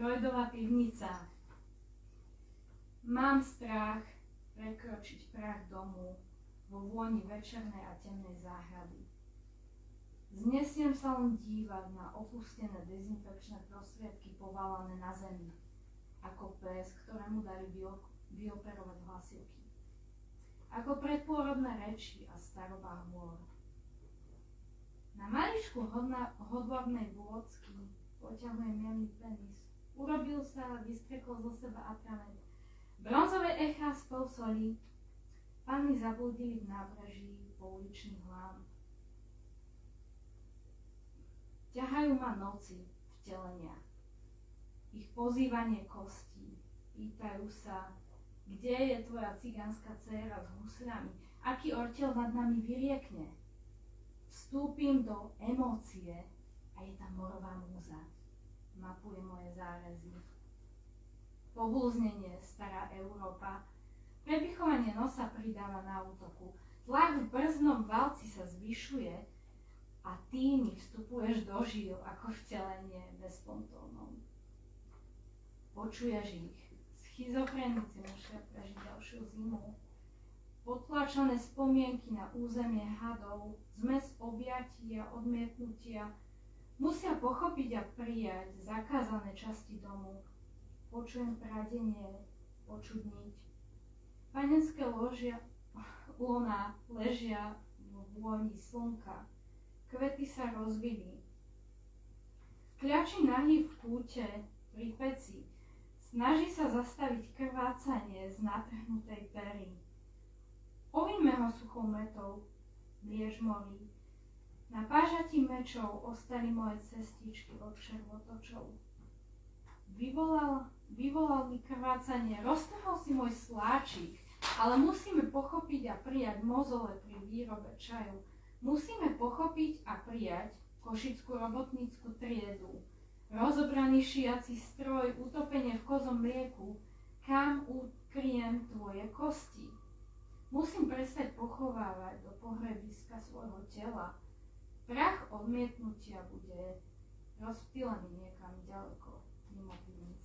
Freudova pivnica. Mám strach prekročiť prah domu vo vôni večernej a temnej záhrady. Znesiem sa len dívať na opustené dezinfekčné prostriedky povalané na zemi, ako pes, ktorému dali vyoperovať hlasivky. Ako predpôrodné reči a starobá hôr. Na maličku hodvábnej vôcky poťahujem jemný penis. Urobil sa, vystrekol zo seba atrament. Bronzové echá spolu soli. Panny zablúdili v nábreží pouličných lamp. Ťahajú ma noci vtelenia. Ich pozývanie kostí. Pýtajú sa, kde je tvoja cigánska dcéra s husľami? Aký orteľ nad nami vyriekne? Vstúpim do emócie a je tam morová múza. Mapuje moje zárezy. Pohúznenie, stará Európa. Prepichovanie nosa pridáva na útoku. Tlak v brzdnom valci sa zvyšuje a ty mi vstupuješ do žil ako vtelenie bez pontónov. Počuješ ich. Schizofrenici musia prežiť ďalšiu zimu. Potlačené spomienky na územie hadov, zmes objatí a odmietnutia, musia pochopiť a prijať zakázané časti domu. Počujem pradenie, počudniť. Panenské lona ležia vo vôni slnka. Kvety sa rozvili. Kľačí nahý v kúte pri peci. Snaží sa zastaviť krvácanie z natrhnutej pery. Oviňme ho suchou metou, liež morí. Na pážati mečov ostali moje cestičky od červotočov. Vyvolal mi krvácanie, roztrhol si môj sláčik, ale musíme pochopiť a prijať mozole pri výrobe čaju. Musíme pochopiť a prijať košickú robotnícku triedu. Rozobraný šiaci stroj, utopenie v kozom mlieku, kam ukryjem tvoje kosti. Musím prestať pochovávať do pohrebiska svojho tela. Prach odmietnutia bude rozptýlený niekam ďaleko mimo pivnice.